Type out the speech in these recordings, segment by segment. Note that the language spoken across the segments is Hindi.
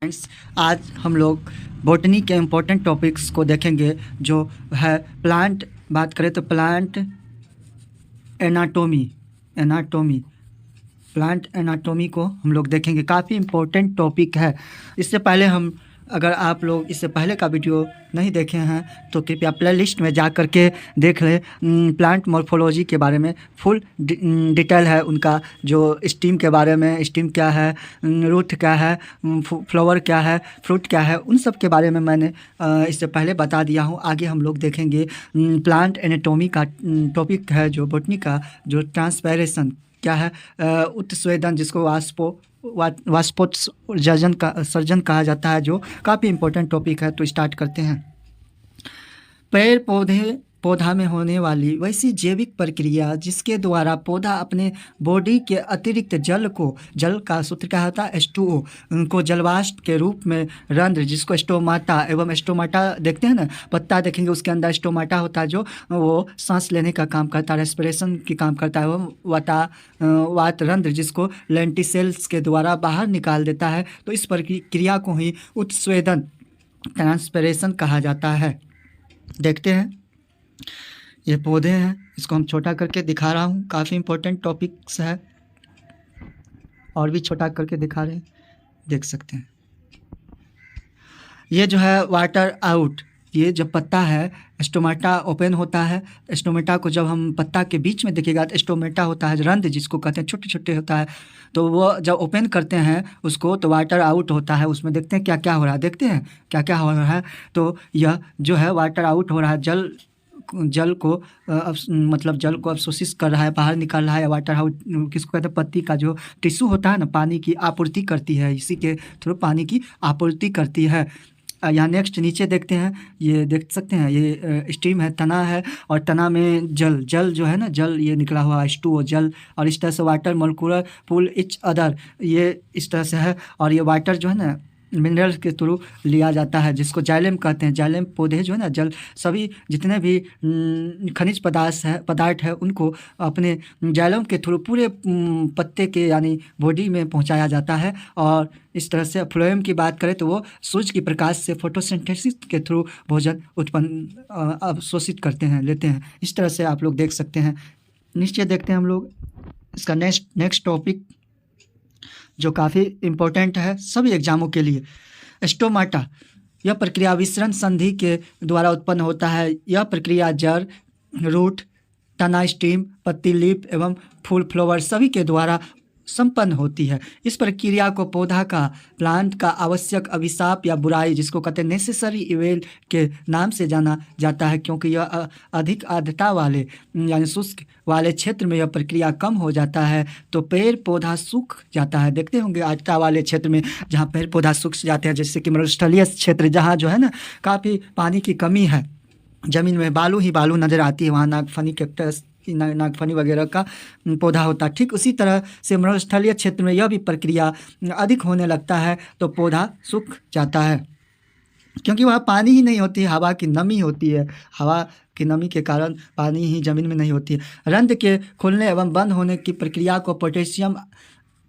फ्रेंड्स, आज हम लोग बॉटनी के इम्पोर्टेंट टॉपिक्स को देखेंगे जो है प्लांट। बात करें तो plant anatomy anatomy plant anatomy को हम लोग देखेंगे। काफ़ी इम्पोर्टेंट टॉपिक है। इससे पहले अगर आप लोग इससे पहले का वीडियो नहीं देखे हैं तो कृपया प्ले लिस्ट में जा कर के देख लें। प्लांट मॉर्फोलॉजी के बारे में फुल डिटेल है उनका, जो स्टीम के बारे में, स्टीम क्या है, रूट क्या है, फ्लावर क्या है, फ्रूट क्या है, उन सब के बारे में मैंने इससे पहले बता दिया हूँ। आगे हम लोग देखेंगे प्लांट एनाटोमी का टॉपिक है जो बॉटनी का, जो ट्रांसपैरेशन क्या है, उत्स्वेदन जिसको वाष्पोत्सर्जन कहा जाता है, जो काफ़ी इंपॉर्टेंट टॉपिक है। तो स्टार्ट करते हैं। पेड़ पौधा में होने वाली वैसी जैविक प्रक्रिया जिसके द्वारा पौधा अपने बॉडी के अतिरिक्त जल का सूत्र क्या होता है, H2O को जलवाष्प के रूप में रंध्र जिसको स्टोमाटा एवं स्टोमाटा देखते हैं ना, पत्ता देखेंगे उसके अंदर स्टोमाटा होता है जो वो सांस लेने का काम करता है, रेस्पिरेशन की काम करता है। वो वात रंध्र जिसको लेंटिसेल्स के द्वारा बाहर निकाल देता है। तो इस प्रक्रिया को ही उत्स्वेदन ट्रांसपिरेशन कहा जाता है। देखते हैं, ये पौधे हैं, इसको हम छोटा करके दिखा रहा हूँ। काफ़ी इम्पोर्टेंट टॉपिक्स है, और भी छोटा करके दिखा रहे हैं, देख सकते हैं। ये जो है वाटर आउट, ये जब पत्ता है, स्टोमेटा ओपन होता है। स्टोमेटा को जब हम पत्ता के बीच में देखिएगा तो स्टोमेटा होता है, रंध्र जिसको कहते हैं, छोटे छोटे होता है। तो वो जब ओपन करते हैं उसको तो वाटर आउट होता है। उसमें देखते हैं क्या क्या हो रहा है, देखते हैं क्या क्या हो रहा है। तो यह जो है वाटर आउट हो रहा है, जल को मतलब जल को अवशोषित कर रहा है, बाहर निकाल रहा है। वाटर आउट किसको कहते हैं, पत्ती का जो टिश्यू होता है ना, पानी की आपूर्ति करती है, इसी के थ्रू पानी की आपूर्ति करती है। यहाँ नेक्स्ट नीचे देखते हैं, ये देख सकते हैं, ये स्टीम है, तना है, और तना में जल जो है ना, जल ये निकला हुआ H2O जल, और इस तरह से वाटर मोलिकुलर पुल इच अदर, ये इस तरह से है। और ये वाटर जो है ना मिनरल्स के थ्रू लिया जाता है, जिसको जाइलम कहते हैं। जाइलम पौधे जो है ना, जल सभी जितने भी खनिज पदार्थ है उनको अपने जाइलम के थ्रू पूरे पत्ते के यानी बॉडी में पहुंचाया जाता है। और इस तरह से फ्लोएम की बात करें तो वो सूर्य की प्रकाश से फोटोसिंथेसिस के थ्रू भोजन उत्पन्न अवशोषित करते हैं, लेते हैं। इस तरह से आप लोग देख सकते हैं। नीचे देखते हैं हम लोग इसका नेक्स्ट टॉपिक जो काफ़ी इम्पोर्टेंट है सभी एग्जामों के लिए। स्टोमाटा, यह प्रक्रिया विसरण संधि के द्वारा उत्पन्न होता है। यह प्रक्रिया जड़, रूट, तना, स्टीम, पत्ती, लीफ एवं फूल, फ्लावर सभी के द्वारा संपन्न होती है। इस प्रक्रिया को पौधा का, प्लांट का आवश्यक अभिशाप या बुराई जिसको कहते हैं नेसेसरी इवेल के नाम से जाना जाता है, क्योंकि यह अधिक आर्द्रता वाले यानी शुष्क वाले क्षेत्र में यह प्रक्रिया कम हो जाता है तो पेड़ पौधा सूख जाता है। देखते होंगे आर्द्रता वाले क्षेत्र में जहाँ पेड़ पौधा सूख जाते हैं, जैसे कि मरुस्थलीय क्षेत्र जहाँ जो है ना काफ़ी पानी की कमी है, ज़मीन में बालू ही बालू नज़र आती है, वहाँ नागफनी, कैक्टस, नागफनी वगैरह का पौधा होता है। ठीक उसी तरह से मरुस्थलीय क्षेत्र में यह भी प्रक्रिया अधिक होने लगता है तो पौधा सूख जाता है, क्योंकि वहाँ पानी ही नहीं होती है, हवा की नमी होती है। हवा की नमी के कारण पानी ही जमीन में नहीं होती है। रंध्र के खुलने एवं बंद होने की प्रक्रिया को पोटेशियम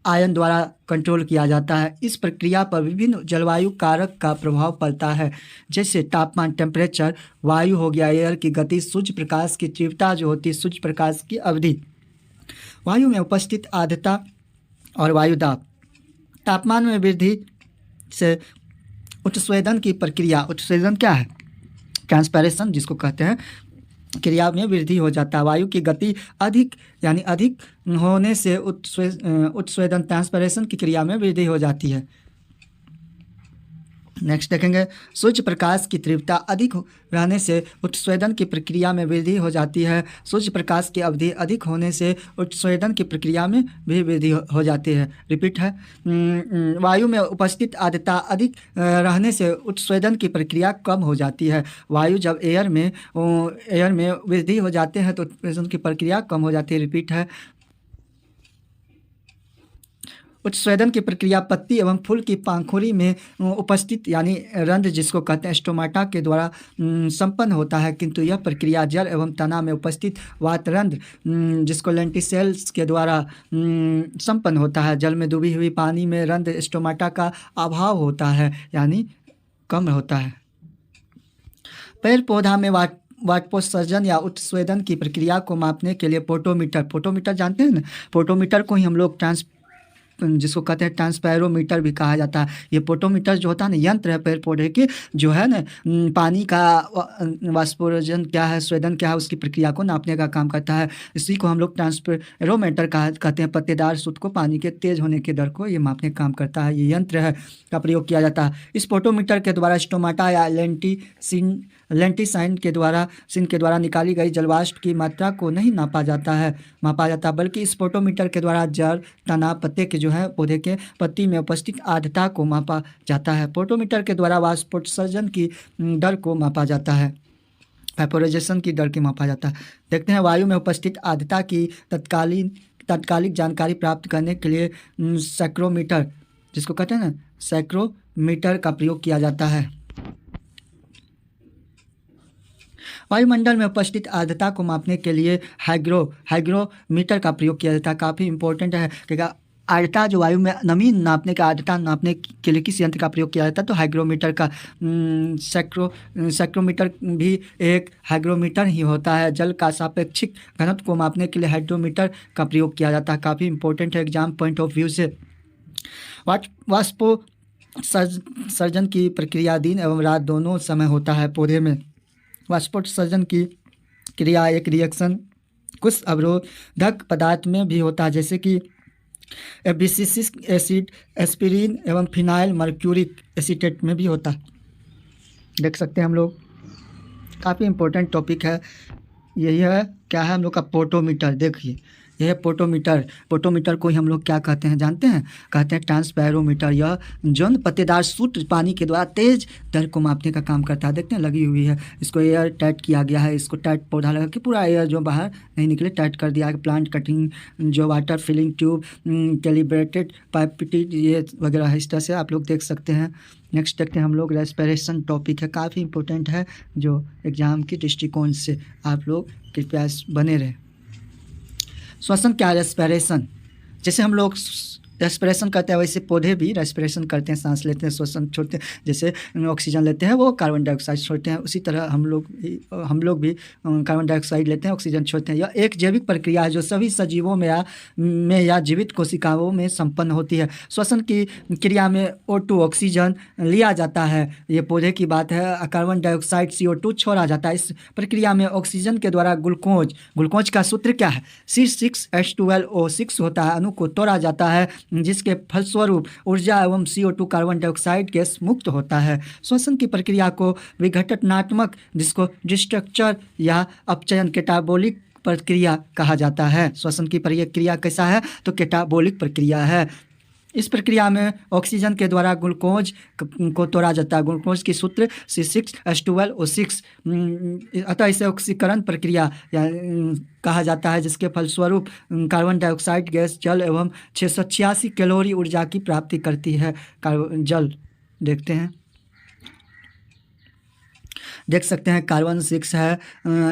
आयन द्वारा कंट्रोल किया जाता है। इस प्रक्रिया पर विभिन्न जलवायु कारक का प्रभाव पड़ता है, जैसे तापमान, टेम्परेचर, वायु हो गया, एयर की गति, सूर्य प्रकाश की तीव्रता जो होती है, सूर्य प्रकाश की अवधि, वायु में उपस्थित आर्द्रता और वायु दाब। तापमान में वृद्धि से उत्स्वेदन की प्रक्रिया, उत्स्वेदन क्या है, ट्रांसपैरेशन जिसको कहते हैं, क्रिया में वृद्धि हो जाता है। वायु की गति अधिक होने से उत्स्वेदन ट्रांसपैरेशन की क्रिया में वृद्धि हो जाती है। नेक्स्ट देखेंगे, सूर्य प्रकाश की तीव्रता अधिक रहने से उत्स्वेदन की प्रक्रिया में वृद्धि हो जाती है। सूर्य प्रकाश की अवधि अधिक होने से उत्स्वेदन की प्रक्रिया में भी वृद्धि हो जाती है। रिपीट है, वायु में उपस्थित आर्द्रता अधिक रहने से उत्स्वेदन की प्रक्रिया कम हो जाती है। वायु जब एयर में वृद्धि हो जाते हैं तो उत्स्वेदन की प्रक्रिया कम हो जाती है। रिपीट है, उच्च स्वेदन की प्रक्रिया पत्ती एवं फूल की पाखुरी में उपस्थित यानी रंध्र जिसको कहते हैं स्टोमाटा के द्वारा संपन्न होता है, किंतु यह प्रक्रिया जल एवं तना में उपस्थित वातरंध्र जिसको लेंटिसेल्स के द्वारा संपन्न होता है। जल में डूबी हुई पानी में रंध्र स्टोमाटा का अभाव होता है यानी कम होता है। पेड़ पौधा में वाष्पोत्सर्जन या उच्च स्वेदन की प्रक्रिया को मापने के लिए पोटोमीटर जानते हैं ना, पोटोमीटर को ही हम लोग जिसको कहते हैं ट्रांसपैरोमीटर भी कहा जाता है। ये पोटोमीटर जो होता है ना यंत्र है पेड़ पौधे के, जो है ना पानी का वाष्पोत्सर्जन क्या है, स्वेदन क्या है, उसकी प्रक्रिया को नापने का काम करता है। इसी को हम लोग ट्रांसपैरोमीटर कहते हैं। पत्तेदार सूत को पानी के तेज होने के दर को ये मापने का काम करता है। ये यंत्र है का प्रयोग किया जाता है। इस पोटोमीटर के द्वारा स्टोमाटा या लेंटिसाइन के द्वारा निकाली गई जलवाष्प की मात्रा को नहीं मापा जाता, बल्कि इस पोटोमीटर के द्वारा जड़, तना, पत्ते के जो है पौधे के पत्ती में उपस्थित आर्द्रता को मापा जाता है। पोटोमीटर के द्वारा वाष्पोत्सर्जन की दर को मापा जाता है, वेपोराइजेशन की दर को मापा जाता है। देखते हैं वायु में उपस्थित आर्द्रता की तात्कालिक जानकारी प्राप्त करने के लिए सैक्रोमीटर जिसको कहते हैं ना सैक्रोमीटर का प्रयोग किया जाता है। वायुमंडल में उपस्थित आर्द्रता को मापने के लिए हाइग्रोमीटर का प्रयोग किया जाता है। काफ़ी इंपॉर्टेंट है कि आर्द्रता जो वायु में नमी नापने का आर्द्रता नापने के लिए किस यंत्र का प्रयोग किया जाता है, तो हाइग्रोमीटर का। सैक्रोमीटर भी एक हाइग्रोमीटर ही होता है। जल का सापेक्षिक घनत्व को मापने के लिए हाइड्रोमीटर का प्रयोग किया जाता है। काफ़ी इंपॉर्टेंट है एग्जाम पॉइंट ऑफ व्यू से। वाष्पोत्सर्जन की प्रक्रिया दिन एवं रात दोनों समय होता है पौधे में। वाष्पोत्सर्जन की क्रिया एक रिएक्शन कुछ अवरोधक पदार्थ में भी होता है, जैसे कि एब्सिसिक एसिड, एस्पिरिन एवं फिनाइल मर्क्यूरिक एसीटेट में भी होता है। देख सकते हैं हम लोग, काफ़ी इम्पोर्टेंट टॉपिक है। यही है क्या है हम लोग का पोटोमीटर। देखिए यह पोटोमीटर को ही हम लोग क्या कहते हैं जानते हैं, कहते हैं ट्रांसपैरोमीटर। यह जो पत्तेदार सूत्र पानी के द्वारा तेज दर को मापने का काम करता है। देखते हैं लगी हुई है, इसको एयर टाइट किया गया है। इसको टाइट पौधा लगा के पूरा एयर जो बाहर नहीं निकले टाइट कर दिया है। प्लांट कटिंग जो वाटर फिलिंग ट्यूब, कैलिब्रेटेड पाइपिटी ये वगैरह है। इस तरह से आप लोग देख सकते हैं। नेक्स्ट देखते हैं हम लोग रेस्पिरेशन टॉपिक है, काफ़ी इंपॉर्टेंट है जो एग्जाम के दृष्टिकोण से आप लोग कृपया बने रहे। श्वसन क्या है, रेस्पिरेशन। जैसे हम लोग रेस्पिरेशन करते हैं वैसे पौधे भी रेस्पिरेशन करते हैं, सांस लेते हैं, श्वसन छोड़ते हैं। जैसे ऑक्सीजन लेते हैं वो कार्बन डाइऑक्साइड छोड़ते हैं, उसी तरह हम लोग भी कार्बन डाइऑक्साइड लेते हैं, ऑक्सीजन छोड़ते हैं। यह एक जैविक प्रक्रिया है जो सभी सजीवों में या जीवित कोशिकाओं में संपन्न होती है। श्वसन की क्रिया में O2 ऑक्सीजन लिया जाता है, ये पौधे की बात है। कार्बन डाइऑक्साइड CO2 छोड़ा जाता है। इस प्रक्रिया में ऑक्सीजन के द्वारा ग्लूकोज का सूत्र क्या है, C6H12O6 होता है। अणु को तोड़ा जाता है जिसके फलस्वरूप ऊर्जा एवं CO2 कार्बन डाइऑक्साइड गैस मुक्त होता है। श्वसन की प्रक्रिया को विघटनात्मक जिसको डिस्ट्रक्चर या अपचयन कैटाबोलिक प्रक्रिया कहा जाता है। श्वसन की प्रक्रिया कैसा है, तो कैटाबोलिक प्रक्रिया है। इस प्रक्रिया में ऑक्सीजन के द्वारा ग्लूकोज को तोड़ा जाता है। ग्लूकोज की सूत्र C6H12O6, अतः इसे ऑक्सीकरण प्रक्रिया कहा जाता है, जिसके फलस्वरूप कार्बन डाइऑक्साइड गैस जल एवं 686 कैलोरी ऊर्जा की प्राप्ति करती है। जल देखते हैं, देख सकते हैं कार्बन 6 है,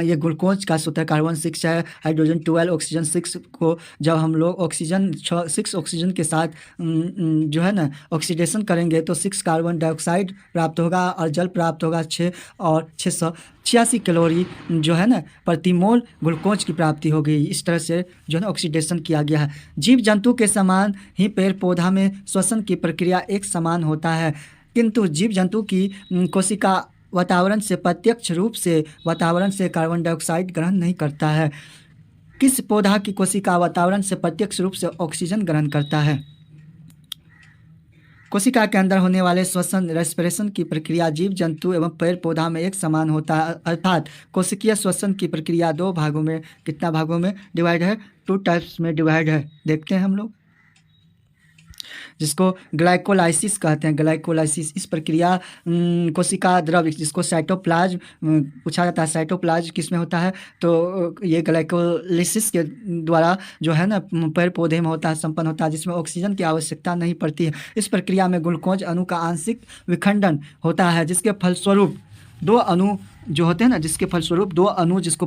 ये ग्लूकोज का सूत्र कार्बन 6 है। हाइड्रोजन 12, ऑक्सीजन 6 को जब हम लोग ऑक्सीजन 6 ऑक्सीजन के साथ जो है ना ऑक्सीडेशन करेंगे तो 6 कार्बन डाइऑक्साइड प्राप्त होगा और जल प्राप्त होगा 6 और 686 कैलोरी जो है ना प्रति मोल ग्लूकोज की प्राप्ति हो गई। इस तरह से जो है ना ऑक्सीडेशन किया गया है। जीव जंतु के समान ही पेड़ पौधा में श्वसन की प्रक्रिया एक समान होता है, किंतु जीव जंतु की कोशिका वातावरण से प्रत्यक्ष रूप से वातावरण से कार्बन डाइऑक्साइड ग्रहण नहीं करता है। किस पौधा की कोशिका वातावरण से प्रत्यक्ष रूप से ऑक्सीजन ग्रहण करता है? कोशिका के अंदर होने वाले श्वसन रेस्पिरेशन की प्रक्रिया जीव जंतु एवं पेड़ पौधा में एक समान होता है, अर्थात कोशिकीय श्वसन की प्रक्रिया 2 भागों में कितना भागों में डिवाइड है, 2 टाइप्स में डिवाइड है। देखते हैं हम लोग जिसको ग्लाइकोलाइसिस कहते हैं। ग्लाइकोलाइसिस इस प्रक्रिया कोशिका द्रव्य जिसको साइटोप्लाज्म पूछा जाता है, साइटोप्लाज्म किसमें होता है, तो ये ग्लाइकोलाइसिस के द्वारा जो है ना पेड़ पौधे में होता है, संपन्न होता है, जिसमें ऑक्सीजन की आवश्यकता नहीं पड़ती है। इस प्रक्रिया में ग्लूकोज अणु का आंशिक विखंडन होता है, जिसके फलस्वरूप दो अणु जो होते हैं ना, जिसके फलस्वरूप दो अणु जिसको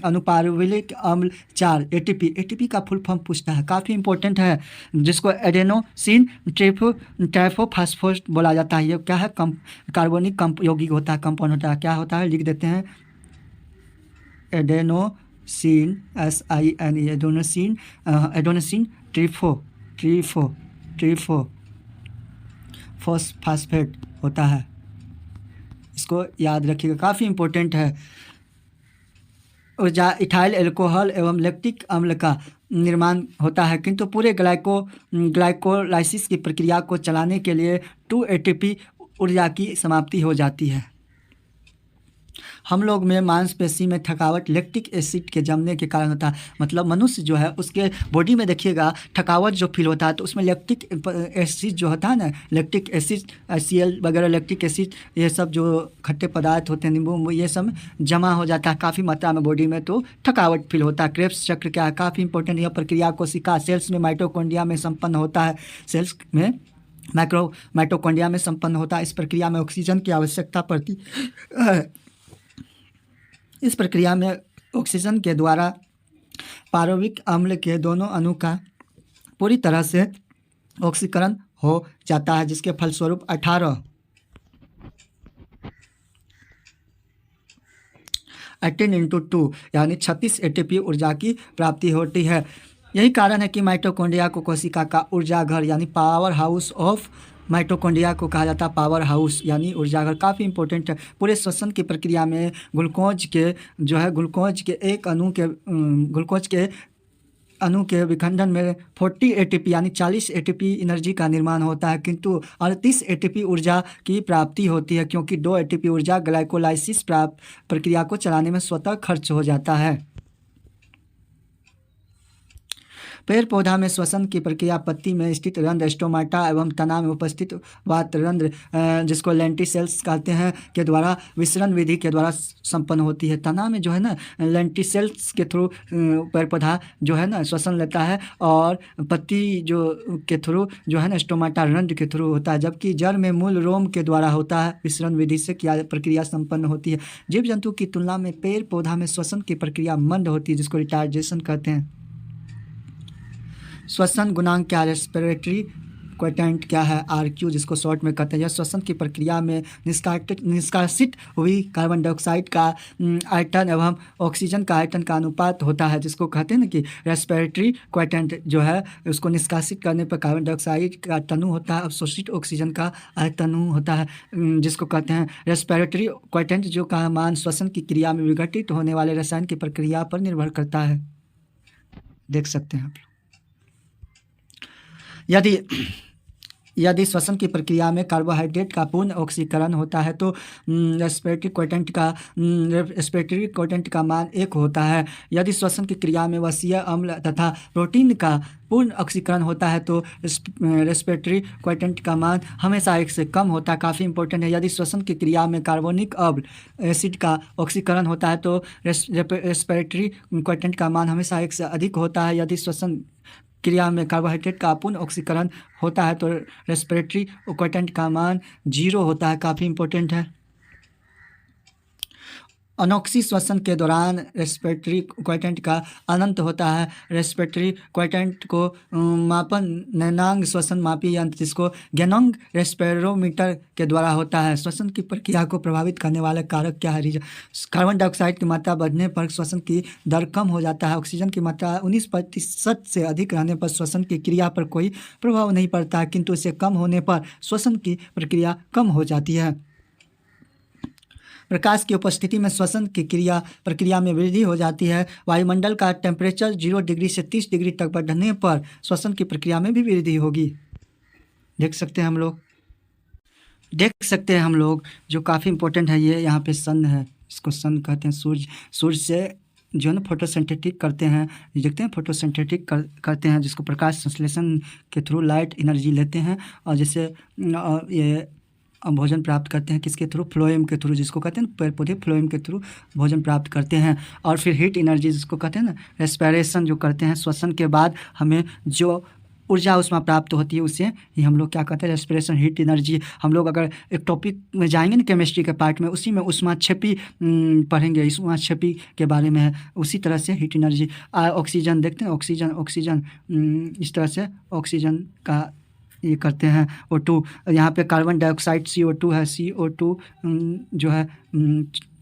अनुपार्विलिक अम्ल 4 एटीपी, एटीपी का फुल फॉर्म पूछता है, काफ़ी इंपॉर्टेंट है, जिसको एडेनोसिन ट्राइफोस्फेट बोला जाता है। ये क्या है, कार्बनिक यौगिक होता है, कंपाउंड होता है। क्या होता है लिख देते हैं, एडेनोसिन SIN एडेनोसिन ट्राइफोस्फेट होता है। इसको याद रखिएगा, काफ़ी इंपॉर्टेंट है। ऊर्जा इथाइल एल्कोहल एवं लैक्टिक अम्ल का निर्माण होता है, किंतु पूरे ग्लाइकोलाइसिस की प्रक्रिया को चलाने के लिए 2 ATP ऊर्जा की समाप्ति हो जाती है। हम लोग में मांसपेशी में थकावट लैक्टिक एसिड के जमने के कारण होता है। मतलब मनुष्य जो है उसके बॉडी में देखिएगा थकावट जो फील होता है, तो उसमें लैक्टिक एसिड जो होता है ना, लैक्टिक एसिड HCl वगैरह, लैक्टिक एसिड ये सब जो खट्टे पदार्थ होते हैं, नींबू ये सब जमा हो जाता है काफ़ी मात्रा में बॉडी में, तो थकावट फील होता है। क्रेब्स चक्र क्या है, काफ़ी इंपॉर्टेंट। यह प्रक्रिया कोशिका सेल्स में माइटोकॉन्ड्रिया में संपन्न होता है, सेल्स में माइटोकॉन्ड्रिया में संपन्न होता है। इस प्रक्रिया में ऑक्सीजन की आवश्यकता पड़ती है। इस प्रक्रिया में ऑक्सीजन के द्वारा पारविक अम्ल के दोनों अणु का पूरी तरह से ऑक्सीकरण हो जाता है, जिसके फलस्वरूप 18 × 2 यानी 36 ATP ऊर्जा की प्राप्ति होती है। यही कारण है कि माइटोकॉन्ड्रिया को कोशिका का ऊर्जा घर यानी पावर हाउस ऑफ माइटोकॉन्ड्रिया को कहा जाता है, पावर हाउस यानी ऊर्जा घर, काफ़ी इंपॉर्टेंट है। पूरे श्वसन की प्रक्रिया में ग्लूकोज के अणु के विखंडन में 40 ATP यानी 40 ATP एनर्जी का निर्माण होता है, किंतु 38 ATP ऊर्जा की प्राप्ति होती है, क्योंकि 2 ATP ऊर्जा ग्लाइकोलाइसिस प्रक्रिया को चलाने में स्वतः खर्च हो जाता है। पेड़ पौधा में श्वसन की प्रक्रिया पत्ती में स्थित रंध्र स्टोमाटा एवं तना में उपस्थित वात रंध्र जिसको लेंटिसेल्स कहते हैं के द्वारा विसरण विधि के द्वारा संपन्न होती है। तना में जो है ना लेंटिसेल्स के थ्रू पेड़ पौधा जो है ना श्वसन लेता है, और पत्ती जो के थ्रू जो है ना स्टोमाटा रंध्र के थ्रू होता है, जबकि जड़ में मूल रोम के द्वारा होता है। विसरण विधि से क्या प्रक्रिया संपन्न होती है। जीव जंतु की तुलना में पेड़ पौधा में श्वसन की प्रक्रिया मंद होती है, जिसको रिटार्डेशन कहते हैं। श्वसन गुणांक क्या है, रेस्पिरेटरी क्वोटिएंट क्या है, RQ जिसको शॉर्ट में कहते हैं। यह श्वसन की प्रक्रिया में निष्कासित हुई कार्बन डाइऑक्साइड का आयतन एवं ऑक्सीजन का आयतन का अनुपात होता है, जिसको कहते हैं ना कि रेस्पिरेटरी क्वोटिएंट जो है उसको निष्कासित करने पर कार्बन डाइऑक्साइड का तनु होता है, अवशोषित ऑक्सीजन का आयतनु होता है, जिसको कहते हैं रेस्पिरेटरी क्वोटिएंट, जो का मान श्वसन की क्रिया में विघटित होने वाले रसायन की प्रक्रिया पर निर्भर करता है। देख सकते हैं आप। यदि श्वसन की प्रक्रिया में कार्बोहाइड्रेट का पूर्ण ऑक्सीकरण होता है तो रेस्पिरेटरी क्वोटिएंट का मान 1 होता है। यदि श्वसन की क्रिया में वसीय अम्ल तथा प्रोटीन का पूर्ण ऑक्सीकरण होता है तो रेस्पिरेटरी क्वोटिएंट का मान हमेशा 1 से कम होता है। काफ़ी इंपॉर्टेंट है। यदि श्वसन की क्रिया में कार्बोनिक अम्ल एसिड का ऑक्सीकरण होता है तो रेस्पिरेटरी क्वोटिएंट का मान हमेशा 1 से अधिक होता है। यदि श्वसन क्रिया में कार्बोहाइड्रेट का पूर्ण ऑक्सीकरण होता है तो रेस्पिरेटरी क्वोटिएंट का मान 0 होता है। काफ़ी इंपॉर्टेंट है। अनोक्सी श्वसन के दौरान रेस्पिरेटरी क्वोटिएंट का अनंत होता है। रेस्पिरेटरी क्वोटिएंट को मापन नैनांग श्वसन मापी यंत्र जिसको गैनोंग रेस्पिरोमीटर के द्वारा होता है। श्वसन की प्रक्रिया को प्रभावित करने वाले कारक क्या है। कार्बन डाइऑक्साइड की मात्रा बढ़ने पर श्वसन की दर कम हो जाता है। ऑक्सीजन की मात्रा 19% से अधिक रहने पर श्वसन की क्रिया पर कोई प्रभाव नहीं पड़ता है, किंतु इससे कम होने पर श्वसन की प्रक्रिया कम हो जाती है। प्रकाश की उपस्थिति में श्वसन की प्रक्रिया में वृद्धि हो जाती है। वायुमंडल का टेम्परेचर 0 डिग्री से 30 डिग्री तक बढ़ने पर श्वसन की प्रक्रिया में भी वृद्धि होगी। देख सकते हैं हम लोग जो काफ़ी इंपॉर्टेंट है। ये यहाँ पे सन है, इसको सन कहते हैं। सूर्य से जो है ना फोटोसिंथेटिक करते हैं, ये देखते हैं फोटोसिंथेटिक करते हैं, जिसको प्रकाश संश्लेषण के थ्रू लाइट एनर्जी लेते हैं, और जैसे ये भोजन प्राप्त करते हैं किसके थ्रू, फ्लोएम के थ्रू, जिसको कहते हैं पेड़ पौधे फ्लोएम के थ्रू भोजन प्राप्त करते हैं। और फिर हीट एनर्जी जिसको कहते हैं ना रेस्पिरेशन जो करते हैं, श्वसन के बाद हमें जो ऊर्जा उसमें प्राप्त होती है उसे ही हम लोग क्या कहते हैं रेस्पिरेशन हीट एनर्जी। हम लोग अगर एक टॉपिक में जाएंगे ना केमिस्ट्री के पार्ट में, उसी में ऊष्माक्षेपी पढ़ेंगे, इस ऊष्माक्षेपी के बारे में है। उसी तरह से हीट एनर्जी ऑक्सीजन देखते हैं, ऑक्सीजन इस तरह से ऑक्सीजन का ये करते हैं। O2 यहाँ पे कार्बन डाइऑक्साइड CO2 है, CO2 जो है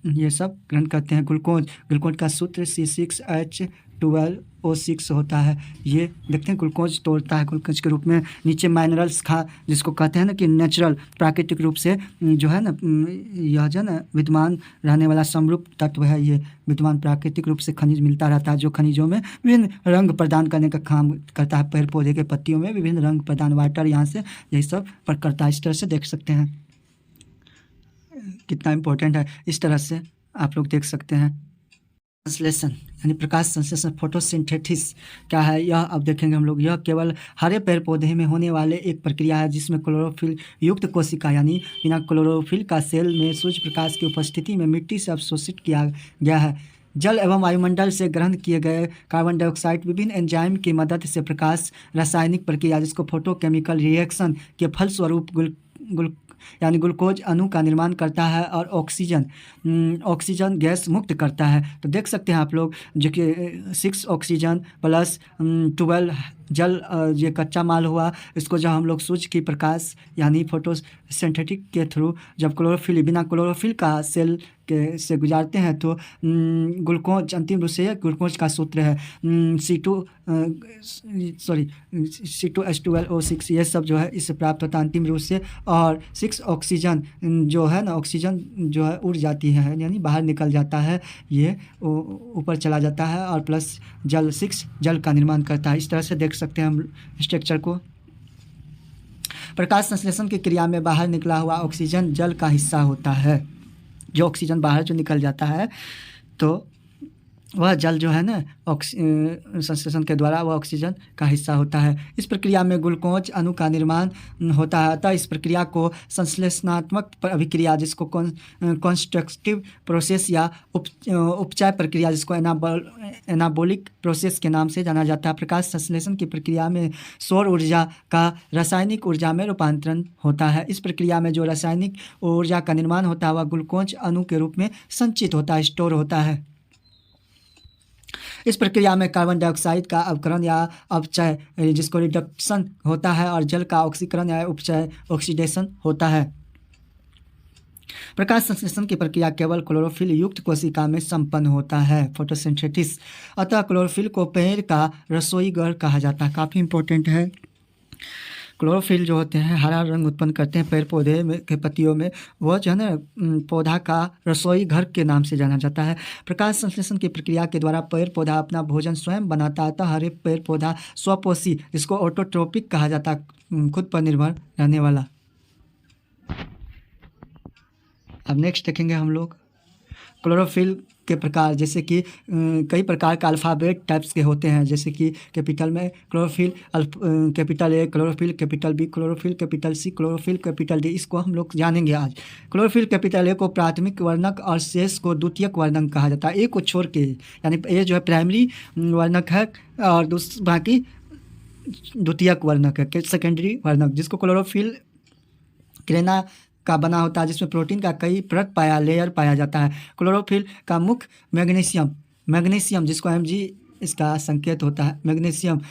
ये सब ग्रहण करते हैं। ग्लूकोज का सूत्र C6H12O6 होता है। ये देखते हैं ग्लूकोज तोड़ता है ग्लूकोज के रूप में। नीचे माइनरल्स जिसको कहते हैं ना कि नेचुरल प्राकृतिक रूप से जो है ना यह जो है ना विद्यमान रहने वाला समरूप तत्व है। ये विद्यमान प्राकृतिक रूप से खनिज मिलता रहता है, जो खनिजों में विभिन्न रंग प्रदान करने का काम करता है। पेड़ पौधे के पत्तियों में विभिन्न रंग प्रदान, वाटर यहाँ से यही सब पर करता है। इस तरह से देख सकते हैं कितना इम्पोर्टेंट है। इस तरह से आप लोग देख सकते हैं। संश्लेषण यानी प्रकाश संश्लेषण फोटोसिंथेसिस क्या है यह अब देखेंगे हम लोग। यह केवल हरे पेड़ पौधे में होने वाले एक प्रक्रिया है जिसमें क्लोरोफिल युक्त कोशिका यानी बिना क्लोरोफिल का सेल में सूर्य प्रकाश की उपस्थिति में मिट्टी से अवशोषित किया गया है। जल एवं वायुमंडल से ग्रहण किए गए कार्बन डाइऑक्साइड विभिन्न एंजाइम की मदद से प्रकाश रासायनिक प्रक्रिया जिसको फोटोकेमिकल रिएक्शन के फलस्वरूप यानी ग्लूकोज अणु का निर्माण करता है और ऑक्सीजन गैस मुक्त करता है। तो देख सकते हैं आप लोग जो कि 6 ऑक्सीजन प्लस 12 जल ये कच्चा माल हुआ। इसको जब हम लोग सूर्य की प्रकाश यानी फोटोसिंथेटिक के थ्रू जब बिना क्लोरोफिल का सेल के से गुजारते हैं तो ग्लूकोज अंतिम रूप से ग्लूकोज का सूत्र है C2H12O6 ये सब जो है इससे प्राप्त होता है अंतिम रूप से। और 6 ऑक्सीजन जो है ना ऑक्सीजन जो है उड़ जाती है यानी बाहर निकल जाता है, ये ऊपर चला जाता है। और प्लस जल 6 जल का निर्माण करता है। इस तरह से देख सकते हैं हम स्ट्रक्चर को। प्रकाश संश्लेषण की क्रिया में बाहर निकला हुआ ऑक्सीजन जल का हिस्सा होता है। जो ऑक्सीजन बाहर जो निकल जाता है तो वह जल जो है ना संश्लेषण के द्वारा वह ऑक्सीजन का हिस्सा होता है। इस प्रक्रिया में ग्लूकोज अणु का निर्माण होता है। अतः इस प्रक्रिया को संश्लेषणात्मक अभिक्रिया जिसको कॉन्स्ट्रक्टिव प्रोसेस या उपचय प्रक्रिया जिसको एनाबॉलिक प्रोसेस के नाम से जाना जाता है। प्रकाश संश्लेषण की प्रक्रिया में सौर ऊर्जा का रासायनिक ऊर्जा में रूपांतरण होता है। इस प्रक्रिया में जो रासायनिक ऊर्जा का निर्माण होता है वह ग्लूकोज अणु के रूप में संचित होता है, स्टोर होता है। इस प्रक्रिया में कार्बन डाइऑक्साइड का अवकरण या अपचय जिसको रिडक्शन होता है और जल का ऑक्सीकरण या उपचय ऑक्सीडेशन होता है। प्रकाश संश्लेषण की प्रक्रिया केवल क्लोरोफिल युक्त कोशिका में संपन्न होता है, फोटोसिंथेसिस। अतः क्लोरोफिल को पेड़ का रसोई घर कहा जाता है। काफ़ी इंपॉर्टेंट है। क्लोरोफिल जो होते हैं हरा रंग उत्पन्न करते हैं पेड़ पौधे में के पत्तियों में, वह जो है ना पौधा का रसोई घर के नाम से जाना जाता है। प्रकाश संश्लेषण की प्रक्रिया के द्वारा पेड़ पौधा अपना भोजन स्वयं बनाता है। अतः हर एक पेड़ पौधा स्वपोषी जिसको ऑटोट्रोपिक कहा जाता है, खुद पर निर्भर रहने वाला। अब नेक्स्ट देखेंगे हम लोग क्लोरोफिल के प्रकार, जैसे कि कई प्रकार का अल्फ़ाबेट टाइप्स के होते हैं। जैसे कि कैपिटल में chlorophyll capital A chlorophyll, capital B chlorophyll, capital C chlorophyll, capital D इसको हम लोग जानेंगे आज। क्लोरोफिल कैपिटल A को प्राथमिक वर्णक और शेष को द्वितीयक वर्णक कहा जाता है। A को छोड़ के यानी A जो है प्राइमरी वर्णक है और बाकी द्वितीयक वर्णक है, सेकेंडरी वर्णक, जिसको क्लोरोफिल क्रेना का बना होता है जिसमें प्रोटीन का कई लेयर पाया जाता है। क्लोरोफिल का मुख्य मैग्नीशियम जिसको Mg इसका संकेत होता है, मैग्नीशियम।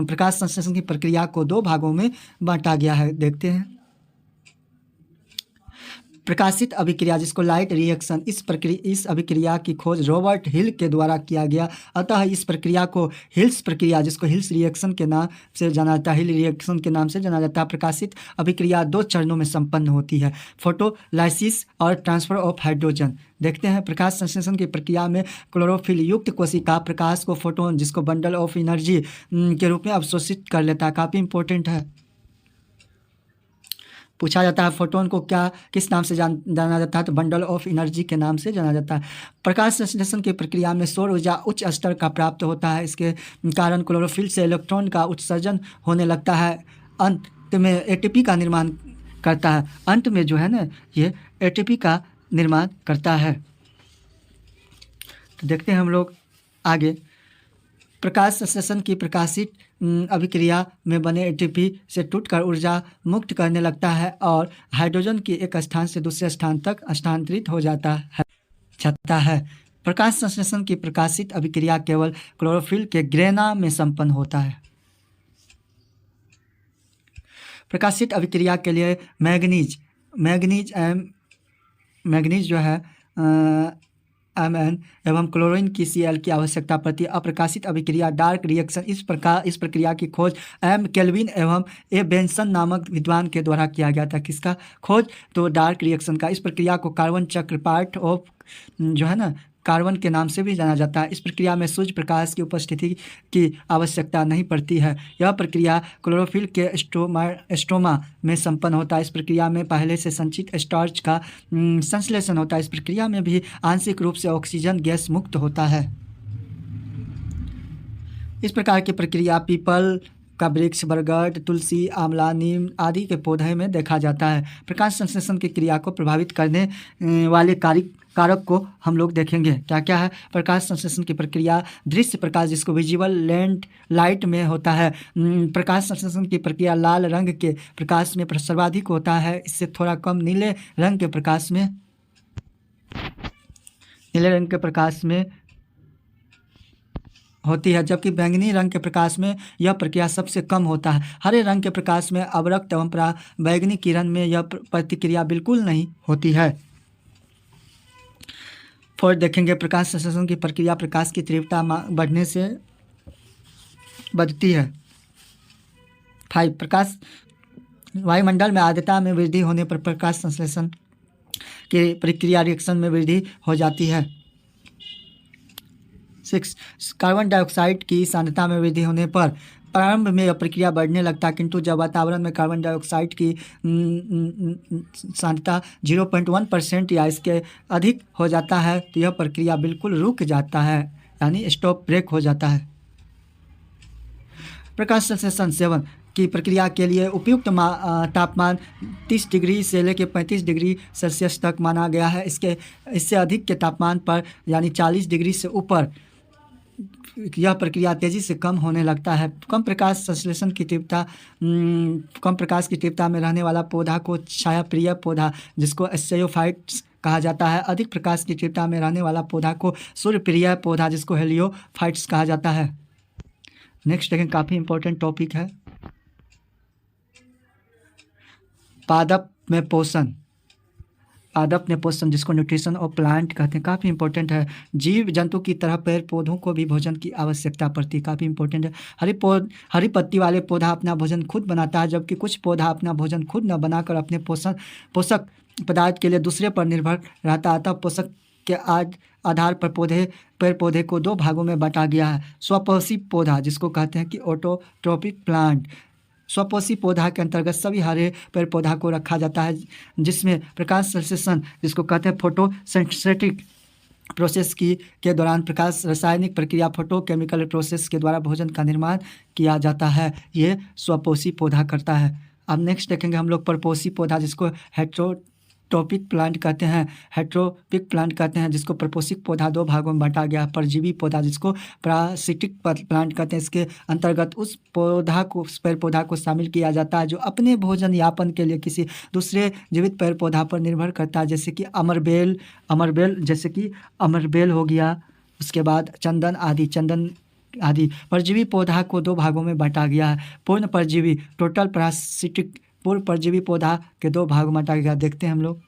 प्रकाश संश्लेषण की प्रक्रिया को 2 भागों में बांटा गया है, देखते हैं। प्रकाशित अभिक्रिया जिसको लाइट रिएक्शन, इस अभिक्रिया की खोज रॉबर्ट हिल के द्वारा किया गया। अतः इस प्रक्रिया को हिल्स प्रक्रिया जिसको हिल्स रिएक्शन के नाम से जाना जाता है, हिल रिएक्शन के नाम से जाना जाता है। प्रकाशित अभिक्रिया 2 चरणों में संपन्न होती है, फोटोलाइसिस और ट्रांसफर ऑफ हाइड्रोजन। देखते हैं प्रकाश संश्लेषण की प्रक्रिया में क्लोरोफिल युक्त कोशिका प्रकाश को फोटोन जिसको बंडल ऑफ एनर्जी के रूप में अवशोषित कर लेता है। काफ़ी इंपॉर्टेंट है। पूछा जाता है फोटोन को क्या किस नाम से जाना जाता है, तो बंडल ऑफ एनर्जी के नाम से जाना जाता है। प्रकाश संश्लेषण की प्रक्रिया में सौर ऊर्जा उच्च स्तर का प्राप्त होता है। इसके कारण क्लोरोफिल से इलेक्ट्रॉन का उत्सर्जन होने लगता है, अंत में एटीपी का निर्माण करता है। अंत में जो है ना, ये एटीपी का निर्माण करता है। तो देखते हैं हम लोग आगे। प्रकाश संश्लेषण की प्रकाशित अभिक्रिया में बने एटीपी से टूटकर ऊर्जा मुक्त करने लगता है और हाइड्रोजन की एक स्थान से दूसरे स्थान तक स्थानांतरित हो जाता है। प्रकाश संश्लेषण की प्रकाशित अभिक्रिया केवल क्लोरोफिल के ग्रेना में संपन्न होता है। प्रकाशित अभिक्रिया के लिए मैग्नीज जो है Mn एवं क्लोरीन की Cl की आवश्यकता पड़ती है। अप्रकाशित अभिक्रिया डार्क रिएक्शन इस प्रक्रिया की खोज एम केल्विन एवं ए बेंसन नामक विद्वान के द्वारा किया गया था। किसका खोज? तो डार्क रिएक्शन का। इस प्रक्रिया को कार्बन चक्र पार्ट ऑफ जो है ना कार्बन के नाम से भी जाना जाता है। इस प्रक्रिया में सूर्य प्रकाश की उपस्थिति की आवश्यकता नहीं पड़ती है। यह प्रक्रिया क्लोरोफिल के स्ट्रोमा में संपन्न होता है। इस प्रक्रिया में पहले से संचित स्टार्च का संश्लेषण होता है। इस प्रक्रिया में भी आंशिक रूप से ऑक्सीजन गैस मुक्त होता है। इस प्रकार की प्रक्रिया पीपल का वृक्ष, बरगद, तुलसी, आंवला, नीम आदि के पौधे में देखा जाता है। प्रकाश संश्लेषण की क्रिया को प्रभावित करने वाले कारक को हम लोग देखेंगे। क्या क्या है? प्रकाश संश्लेषण की प्रक्रिया दृश्य प्रकाश जिसको विजिबल लाइट में होता है। प्रकाश संश्लेषण की प्रक्रिया लाल रंग के प्रकाश में सर्वाधिक होता है। इससे थोड़ा कम नीले रंग के प्रकाश में होती है, जबकि बैंगनी रंग के प्रकाश में यह प्रक्रिया सबसे कम होता है। हरे रंग के प्रकाश में अवरक्त एवं बैगनी किरण में यह प्रतिक्रिया बिल्कुल नहीं होती है। फोर्थ देखेंगे, प्रकाश संश्लेषण की प्रक्रिया प्रकाश की तीव्रता बढ़ने से बढ़ती है। 5 प्रकाश वायुमंडल में आर्द्रता में वृद्धि होने पर प्रकाश संश्लेषण की प्रक्रिया रिएक्शन में वृद्धि हो जाती है। 6 कार्बन डाइऑक्साइड की सांद्रता में वृद्धि होने पर प्रारंभ में यह प्रक्रिया बढ़ने लगता है, किंतु जब वातावरण में कार्बन डाइऑक्साइड की सांद्रता 0.1% या इसके अधिक हो जाता है तो यह प्रक्रिया बिल्कुल रुक जाता है, यानी स्टॉप ब्रेक हो जाता है। प्रकाश संश्लेषण 7 की प्रक्रिया के लिए उपयुक्त तापमान 30 डिग्री से लेकर 35 डिग्री सेल्सियस तक माना गया है। इससे अधिक के तापमान पर यानी 40 डिग्री से ऊपर यह प्रक्रिया तेजी से कम होने लगता है। कम प्रकाश की तीव्रता में रहने वाला पौधा को छायाप्रिय पौधा जिसको एस्योफाइट्स कहा जाता है। अधिक प्रकाश की तीव्रता में रहने वाला पौधा को सूर्यप्रिय पौधा जिसको हेलियोफाइट्स कहा जाता है। नेक्स्ट देखें, काफ़ी इंपॉर्टेंट टॉपिक है पादप में पोषण जिसको न्यूट्रिशन ऑफ प्लांट कहते हैं, काफ़ी इंपॉर्टेंट है। जीव जंतु की तरह पेड़ पौधों को भी भोजन की आवश्यकता पड़ती है, काफ़ी इंपॉर्टेंट है। हरी पत्ती वाले पौधा अपना भोजन खुद बनाता है, जबकि कुछ पौधा अपना भोजन खुद न बनाकर अपने पोषक पदार्थ के लिए दूसरे पर निर्भर रहता है। अतः पोषक के आधार पर पेड़ पौधे को 2 भागों में बांटा गया है। स्वपोषी पौधा जिसको कहते हैं कि ऑटोट्रोपिक प्लांट। स्वपोषी पौधा के अंतर्गत सभी हरे पेड़ पौधा को रखा जाता है जिसमें प्रकाश संश्लेषण जिसको कहते हैं फोटोसिंथेटिक प्रोसेस के दौरान प्रकाश रासायनिक प्रक्रिया फोटोकेमिकल प्रोसेस के द्वारा भोजन का निर्माण किया जाता है। ये स्वपोषी पौधा करता है। अब नेक्स्ट देखेंगे हम लोग परपोषी पौधा जिसको हेट्रोपिक प्लांट कहते हैं, जिसको परपोषिक पौधा 2 भागों में बांटा गया। परजीवी पौधा जिसको पैरासिटिक प्लांट कहते हैं, इसके अंतर्गत उस पेड़ पौधा को शामिल किया जाता है जो अपने भोजन यापन के लिए किसी दूसरे जीवित पेड़ पौधा पर निर्भर करता है, जैसे कि अमरबेल हो गया, उसके बाद चंदन आदि। परजीवी पौधा को 2 भागों में बांटा गया है। पूर्ण परजीवी टोटल पैरासिटिक पूर्व परजीवी पौधा के 2 भाग में बांटा गया। देखते हैं हम लोग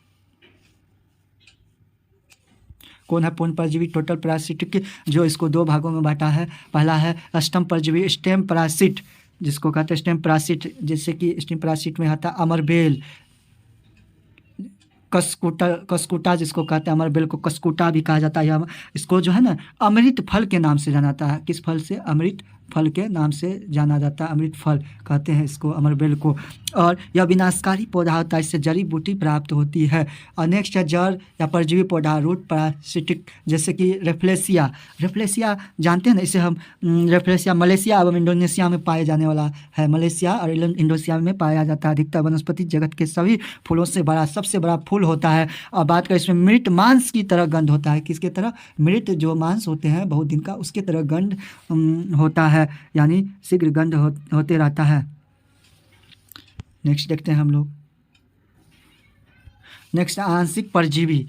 कौन है पूर्ण परजीवी टोटल पैरासिटिक जो इसको 2 भागों में बांटा है। पहला है स्टेम परजीवी स्टेम पैरासिट जिसको कहते हैं स्टेम पैरासिट, जैसे कि स्टेम पैरासिट में आता है अमरबेल, कस्कुटा जिसको कहते हैं अमरबेल को कस्कुटा भी कहा जाता है। इसको जो है ना अमृत फल के नाम से जाना जाता है। किस फल से? अमृत फल के नाम से जाना जाता है, अमृत फल कहते हैं इसको, अमरबेल को। और यह विनाशकारी पौधा होता है, इससे जड़ी बूटी प्राप्त होती है। और नेक्स्ट है जड़ या परजीवी पौधा, रूट पैरासिटिक, जैसे कि रेफ्लेसिया। रेफ्लेसिया जानते हैं ना, इसे हम रेफ्लेसिया मलेशिया एवं इंडोनेशिया में पाए जाने वाला है। मलेशिया और इंडोनेशिया में पाया जाता है। अधिकतर वनस्पति जगत के सभी फूलों से बड़ा, सबसे बड़ा फूल होता है। और बात करें इसमें मृत मांस की तरह गंध होता है। किसके तरह? मृत जो मांस होते हैं बहुत दिन का, उसके तरह गंध होता है, यानी शीघ्र गंध होते रहता है। नेक्स्ट देखते हैं हम लोग। नेक्स्ट आंशिक परजीवी।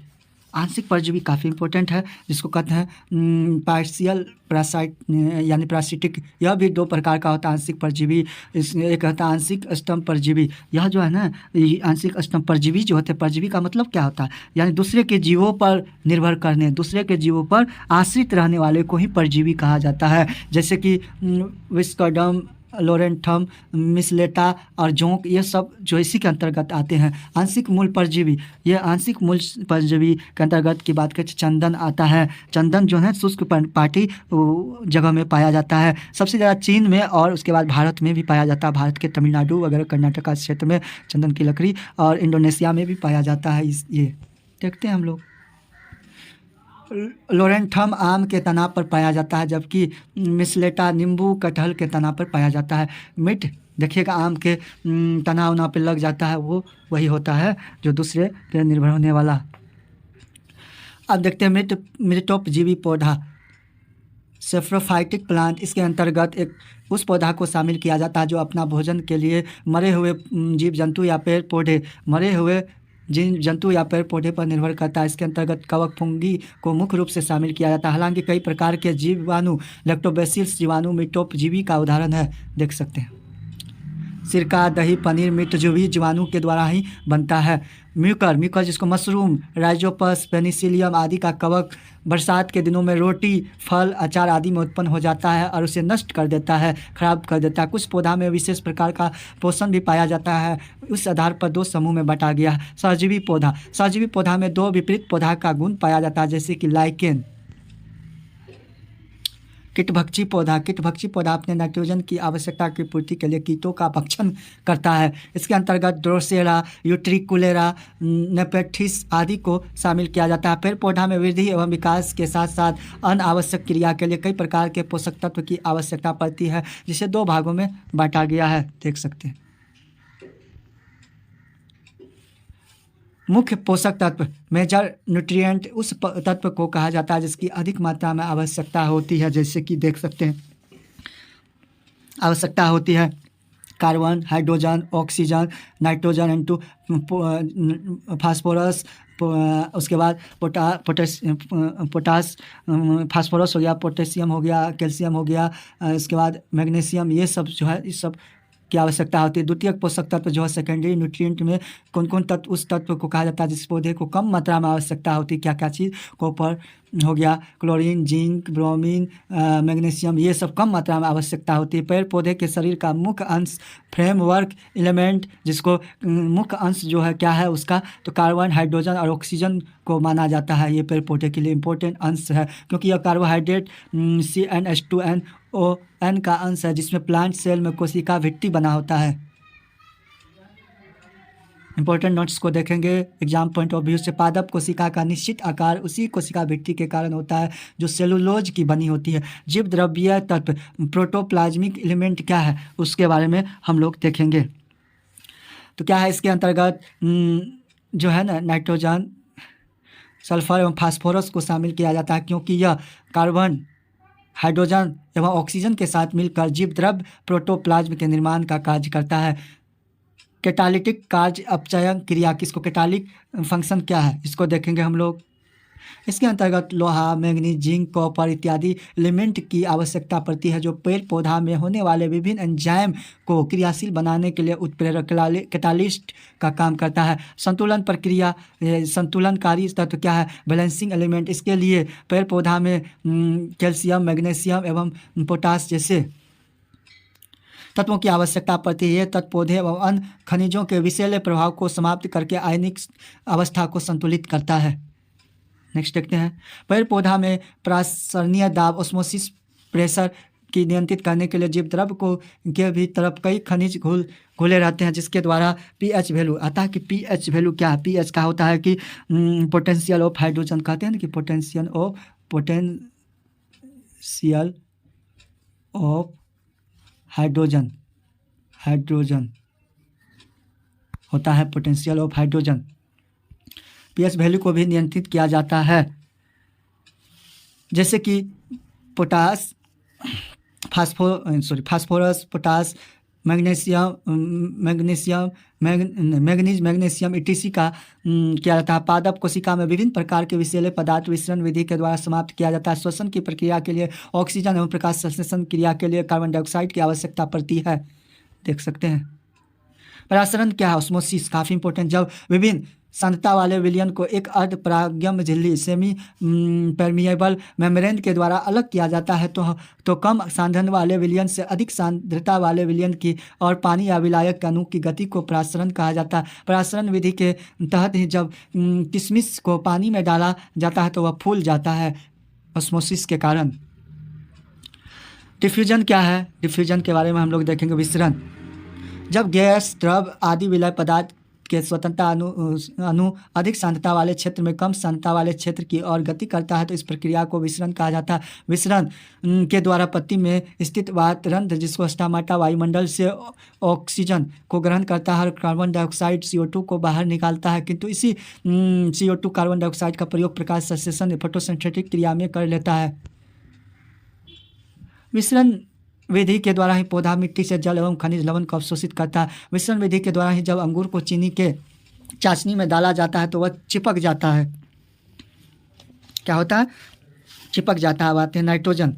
आंशिक परजीवी काफ़ी इंपॉर्टेंट है, जिसको कहते हैं पार्शियल पैरासाइट यानी पैरासिटिक। यह भी दो प्रकार का होता है आंशिक परजीवी। एक होता है आंशिक स्तंभ परजीवी। यह जो है ना, ये आंशिक स्तंभ परजीवी जो होते हैं, परजीवी का मतलब क्या होता है? यानी दूसरे के जीवों पर निर्भर करने, दूसरे के जीवों पर आश्रित रहने वाले को ही परजीवी कहा जाता है। जैसे कि विस्कर्डम, लोरेंथम, मिसलेटा और जोंक, ये सब जो इसी के अंतर्गत आते हैं। आंशिक मूल परजीवी, ये आंशिक मूल परजीवी के अंतर्गत की बात करें, चंदन आता है। चंदन जो है शुष्क पाटी जगह में पाया जाता है। सबसे ज़्यादा चीन में और उसके बाद भारत में भी पाया जाता है। भारत के तमिलनाडु वगैरह कर्नाटका क्षेत्र में चंदन की लकड़ी, और इंडोनेशिया में भी पाया जाता है। ये देखते हैं हम लोग। लोरेंथम आम के तना पर पाया जाता है, जबकि मिसलेटा नींबू कटहल के तना पर पाया जाता है। मिट देखिएगा आम के तना उना पे लग जाता है, वो वही होता है जो दूसरे पे निर्भर होने वाला। अब देखते हैं मृतोपजीवी पौधा, सेफ्रोफाइटिक प्लांट। इसके अंतर्गत एक उस पौधा को शामिल किया जाता है जो अपना भोजन के लिए मरे हुए जीव जंतु या पेड़ पौधे, मरे हुए जीव जंतु या पेड़ पौधे पर निर्भर करता है। इसके अंतर्गत कवक फुंगी को मुख्य रूप से शामिल किया जाता है। हालांकि कई प्रकार के जीवाणु, लैक्टोबैसिलस जीवाणु मृतोपजीवी का उदाहरण है, देख सकते हैं। सिरका, दही, पनीर मृतजीवी जीवाणु के द्वारा ही बनता है। म्यूकर जिसको मशरूम, राइजोपस, पेनिसिलियम आदि का कवक बरसात के दिनों में रोटी, फल, अचार आदि में उत्पन्न हो जाता है और उसे नष्ट कर देता है, खराब कर देता है। कुछ पौधा में विशेष प्रकार का पोषण भी पाया जाता है। उस आधार पर दो समूह में बांटा गया है। सहजीवी पौधा, सहजीवी पौधा में दो विपरीत पौधा का गुण पाया जाता है, जैसे कि लाइकेन। कीटभक्षी पौधा, कीटभक्षी पौधा अपने नाइट्रोजन की आवश्यकता की पूर्ति के लिए कीटों का भक्षण करता है। इसके अंतर्गत ड्रोसेरा, यूट्रिकुलेरा, नेपेथिस आदि को शामिल किया जाता है। पेड़ पौधा में वृद्धि एवं विकास के साथ साथ अनावश्यक क्रिया के लिए कई प्रकार के पोषक तत्व की आवश्यकता पड़ती है, जिसे दो भागों में बांटा गया है, देख सकते हैं। मुख्य पोषक तत्व, मेजर न्यूट्रिएंट, उस तत्व को कहा जाता है जिसकी अधिक मात्रा में आवश्यकता होती है, जैसे कि देख सकते हैं आवश्यकता होती है carbon, hydrogen, oxygen, nitrogen into phosphorus, उसके बाद पोटास, फास्फोरस हो गया, पोटेशियम हो गया, कैल्शियम हो गया, इसके बाद मैग्नीशियम, ये सब जो है इस सब की आवश्यकता होती है। द्वितीयक पोषक तत्व जो है सेकेंडरी न्यूट्रिएंट में कौन कौन तत्व, उस तत्व को कहा जाता है जिस पौधे को कम मात्रा में आवश्यकता होती है। क्या क्या चीज़? कॉपर हो गया, क्लोरीन, जिंक, ब्रोमीन, मैग्नीशियम, ये सब कम मात्रा में आवश्यकता होती है। पेड़ पौधे के शरीर का मुख्य अंश, फ्रेमवर्क एलिमेंट, जिसको मुख्य अंश जो है क्या है उसका, तो कार्बन, हाइड्रोजन और ऑक्सीजन को माना जाता है। ये पेड़ पौधे के लिए इंपॉर्टेंट अंश है, क्योंकि यह कार्बोहाइड्रेट CnH2nOn का अंश है, जिसमें प्लांट सेल में कोशिका भित्ति बना होता है। इंपॉर्टेंट नोट्स को देखेंगे एग्जाम पॉइंट ऑफ व्यू से। पादप कोशिका का निश्चित आकार उसी कोशिका भित्ति के कारण होता है जो सेलुलोज की बनी होती है। जीव द्रव्य तत्व, प्रोटोप्लाज्मिक एलिमेंट क्या है उसके बारे में हम लोग देखेंगे। तो क्या है इसके अंतर्गत जो है ना, नाइट्रोजन, सल्फर एवं फास्फोरस को शामिल किया जाता है, क्योंकि यह कार्बन, हाइड्रोजन एवं ऑक्सीजन के साथ मिलकर जीव द्रव्य प्रोटोप्लाज्म के निर्माण का कार्य करता है। कैटालिटिक कार्य अपचयन क्रिया, किसको कैटालिक फंक्शन क्या है इसको देखेंगे हम लोग। इसके अंतर्गत लोहा, मैंगनीज, जिंक, कॉपर इत्यादि एलिमेंट की आवश्यकता पड़ती है, जो पेड़ पौधा में होने वाले विभिन्न एंजाइम को क्रियाशील बनाने के लिए उत्प्रेरक कैटालिस्ट का काम करता है। संतुलन प्रक्रिया, संतुलनकारी तत्व क्या है? Balancing element. इसके लिए पेड़ पौधा में कैल्शियम, मैग्नीशियम एवं पोटास जैसे तत्वों की आवश्यकता पड़ती है। ये तत्व पौधे एवं अन्य खनिजों के विषैले प्रभाव को समाप्त करके आयनिक अवस्था को संतुलित करता है। नेक्स्ट देखते हैं। पेड़ पौधा में प्रासरणीय दाब, ऑस्मोसिस प्रेशर की नियंत्रित करने के लिए जीव द्रव को के भी तरफ कई खनिज घुले रहते हैं, जिसके द्वारा पीएच वैल्यू आता है। कि पीएच वैल्यू क्या है? पीएच का होता है कि पोटेंशियल ऑफ हाइड्रोजन, कहते हैं ना कि पोटेंशियल ऑफ हाइड्रोजन होता है, potential of hydrogen. PH value को भी नियंत्रित किया जाता है, जैसे कि potash, phosphorus, potash, magnesium etc. का किया जाता है। पादप कोशिका में विभिन्न प्रकार के विषैले पदार्थ विसरण विधि के द्वारा समाप्त किया जाता है। श्वसन की प्रक्रिया के लिए ऑक्सीजन एवं प्रकाश संश्लेषण क्रिया के लिए कार्बन डाइऑक्साइड की आवश्यकता पड़ती है। देख सकते हैं। परासरण क्या है? ऑस्मोसिस, काफ़ी इंपॉर्टेंट। जब विभिन्न सांद्रता वाले विलयन को एक अर्ध परागम्य झिल्ली सेमी परमिएबल मेम्ब्रेन के द्वारा अलग किया जाता है तो कम सांद्रण वाले विलयन से अधिक सांद्रता वाले विलयन की और पानी या विलायक अणु की गति को परासरण कहा जाता है। परासरण विधि के तहत ही जब किशमिश को पानी में डाला जाता है तो वह फूल जाता है ऑस्मोसिस के कारण। डिफ्यूजन क्या है? डिफ्यूजन के बारे में हम लोग देखेंगे। विसरण, जब गैस, द्रव आदि विलय पदार्थ के स्वतंत्रता अणु अधिक सांद्रता वाले क्षेत्र में कम सांद्रता वाले क्षेत्र की ओर गति करता है तो इस प्रक्रिया को विसरण कहा जाता है। विसरण के द्वारा पत्ती में स्थित वातरंध्र, जिसको स्टोमाटा, वायुमंडल से ऑक्सीजन को ग्रहण करता है और कार्बन डाइऑक्साइड CO2 को बाहर निकालता है, किंतु इसी CO2 कार्बन डाइऑक्साइड का प्रयोग प्रकाश संश्लेषण फोटोसिंथेटिक क्रिया में कर लेता है। विसरण विधि के द्वारा ही पौधा मिट्टी से जल एवं खनिज लवण को अवशोषित करता है। विसरण विधि के द्वारा ही जब अंगूर को चीनी के चाशनी में डाला जाता है तो वह चिपक जाता है। क्या होता है? चिपक जाता है। आते हैं नाइट्रोजन।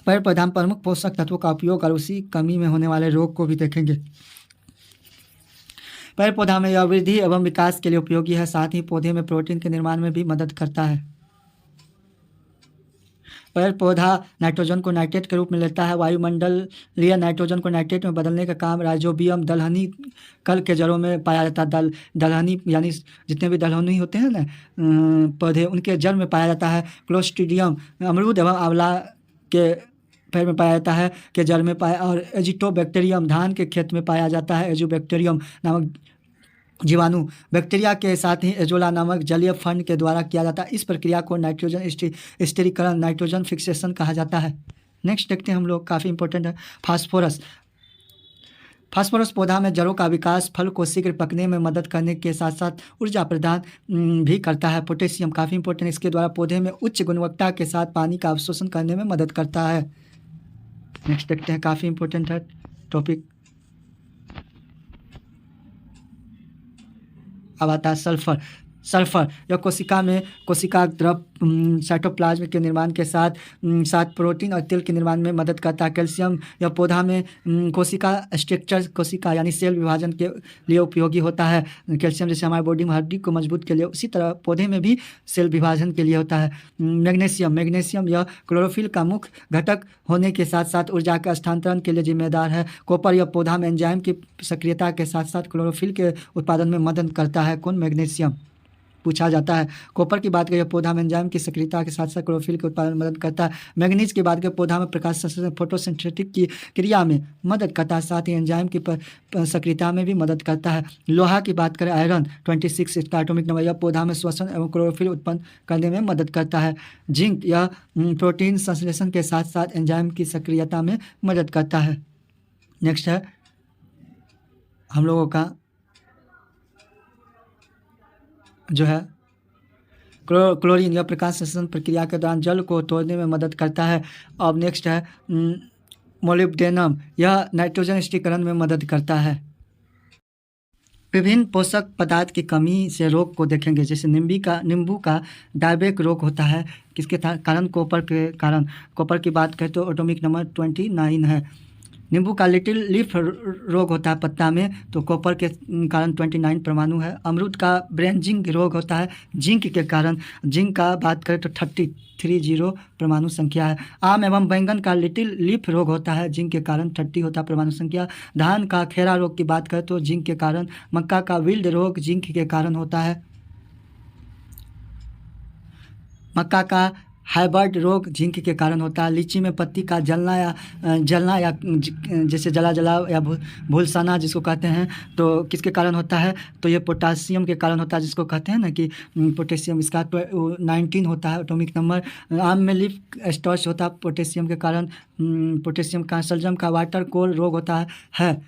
पेड़ पौधा में प्रमुख पोषक तत्वों का उपयोग और उसी कमी में होने वाले रोग को भी देखेंगे। पेड़ पौधा में यह वृद्धि एवं विकास के लिए उपयोगी है, साथ ही पौधे में प्रोटीन के निर्माण में भी मदद करता है। पेड़ पौधा नाइट्रोजन को नाइट्रेट के रूप में लेता है। वायुमंडलीय नाइट्रोजन को नाइट्रेट में बदलने का काम राइजोबियम दलहनी कल के जड़ों में पाया जाता है। दलहनी यानी जितने भी दलहनी होते हैं ना पौधे, उनके जड़ में पाया जाता है। क्लोस्ट्रीडियम अमरूद एवं आंवला के पेड़ में पाया जाता है के जड़ में पाया, और एजिटोबैक्टीरियम धान के खेत में पाया जाता है। एजोबैक्टीरियम नामक जीवाणु बैक्टीरिया के साथ ही एजोला नामक जलीय फंड के द्वारा किया जाता है। इस प्रक्रिया को नाइट्रोजन स्थिरीकरण, नाइट्रोजन फिक्सेशन कहा जाता है। नेक्स्ट देखते हैं हम लोग, काफ़ी इंपॉर्टेंट है फास्फोरस। फास्फोरस पौधा में जड़ों का विकास, फल को शीघ्र पकने में मदद करने के साथ साथ ऊर्जा प्रदान भी करता है। पोटेशियम काफ़ी इंपॉर्टेंट, इसके द्वारा पौधे में उच्च गुणवत्ता के साथ पानी का अवशोषण करने में मदद करता है। नेक्स्ट देखते हैं, काफ़ी इंपॉर्टेंट है टॉपिक। अब आता है सल्फर। सल्फर यह कोशिका द्रव साइटोप्लाज्म के निर्माण के साथ प्रोटीन और तेल के निर्माण में मदद करता है। कैल्शियम यह पौधा में कोशिका यानी सेल विभाजन के लिए उपयोगी होता है। कैल्शियम जैसे हमारे बॉडी में हड्डी को मजबूत के लिए, उसी तरह पौधे में भी सेल विभाजन के लिए होता है। मैग्नीशियम यह क्लोरोफिल का मुख्य घटक होने के साथ साथ ऊर्जा के स्थानांतरण के लिए जिम्मेदार है। कॉपर यह पौधा में एंजाइम की सक्रियता के साथ साथ क्लोरोफिल के उत्पादन में मदद करता है। कौन? मैग्नीशियम पूछा जाता है। कॉपर की बात करें, पौधा में एंजाइम की सक्रियता के साथ साथ क्लोरोफिल के उत्पादन में मदद करता है। मैग्नीज की बात करें, पौधा में प्रकाश संश्लेषण फोटोसिंथेटिक की क्रिया में मदद करता है, साथ ही एंजाइम की सक्रियता में भी मदद करता है। लोहा की बात करें, आयरन 26 इसका एटॉमिक नंबर, यह पौधा में श्वसन एवं क्लोरोफिल उत्पन्न करने में मदद करता है। जिंक यह प्रोटीन संश्लेषण के साथ साथ एंजाइम की सक्रियता में मदद करता है। नेक्स्ट है हम लोगों का जो है क्लोरीन, यह प्रकाश संश्लेषण प्रक्रिया के दौरान जल को तोड़ने में मदद करता है। अब नेक्स्ट है मोलिब्डेनम, यह नाइट्रोजन स्थिरीकरण में मदद करता है। विभिन्न पोषक पदार्थ की कमी से रोग को देखेंगे, जैसे नींबू का डायबेक रोग होता है, किसके कारण? कॉपर के कारण। कॉपर की बात करें तो एटॉमिक नंबर 29 है। नींबू का लिटिल लीफ रोग होता है पत्ता में, तो कॉपर के कारण 29 परमाणु है। अमरूद का ब्रेंजिंग रोग होता है जिंक के कारण, जिंक का बात करें तो 30 परमाणु संख्या है। आम एवं बैंगन का लिटिल लीफ रोग होता है, जिंक के कारण 30 होता है परमाणु संख्या। धान का खेरा रोग की बात करें तो जिंक के कारण। मक्का का विल्ड रोग जिंक के कारण होता है। मक्का का हाइबर्ड रोग जिंक के कारण होता है। लीची में पत्ती का जलना या जैसे जला या झुलसाना जिसको कहते हैं, तो किसके कारण होता है? तो ये पोटासियम के कारण होता है, जिसको कहते हैं ना कि पोटेशियम। इसका 19 होता है एटॉमिक नंबर। आम में लीफ स्पॉट्स होता है पोटेशियम के कारण। पोटेशियम का शलजम का वाटर कोल रोग होता है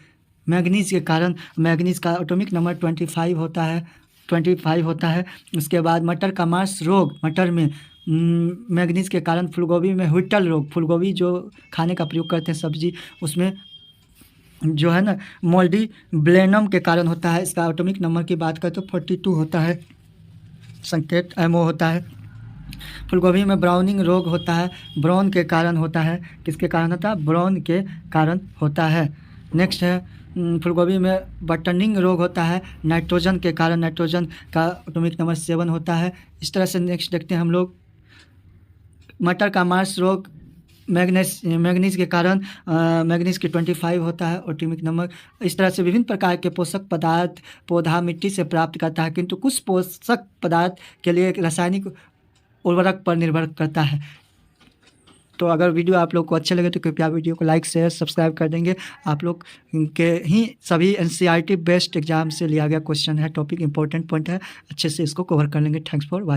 मैग्नीज के कारण। मैग्नीज का एटॉमिक नंबर 25 होता है। उसके बाद मटर का मार्स रोग, मटर में मैग्नीज के कारण। फूलगोभी में व्हिटल रोग, फूलगोभी जो खाने का प्रयोग करते हैं सब्जी, उसमें जो है ना मोल्डी ब्लेनम के कारण होता है। इसका एटॉमिक नंबर की बात करें तो 42 होता है। संकेत एमओ होता है। फूलगोभी में ब्राउनिंग रोग होता है, ब्राउन के कारण होता है। किसके कारण होता है? ब्राउन के कारण होता है। नेक्स्ट है फूलगोभी में बटनिंग रोग होता है, नाइट्रोजन के कारण। नाइट्रोजन का एटॉमिक नंबर 7 होता है। इस तरह से नेक्स्ट देखते हैं हम लोग मटर का मार्स रोग मैग्नीज के कारण। मैग्नीज की 25 होता है एटॉमिक नंबर। इस तरह से विभिन्न प्रकार के पोषक पदार्थ पौधा मिट्टी से प्राप्त करता है, किंतु कुछ पोषक पदार्थ के लिए रासायनिक उर्वरक पर निर्भर करता है। तो अगर वीडियो आप लोग को अच्छे लगे तो कृपया वीडियो को लाइक शेयर सब्सक्राइब कर देंगे। आप लोग के ही सभी NCERT बेस्ट एग्जाम से लिया गया क्वेश्चन है, टॉपिक इंपॉर्टेंट पॉइंट है, अच्छे से इसको कवर कर लेंगे। Thanks for watching.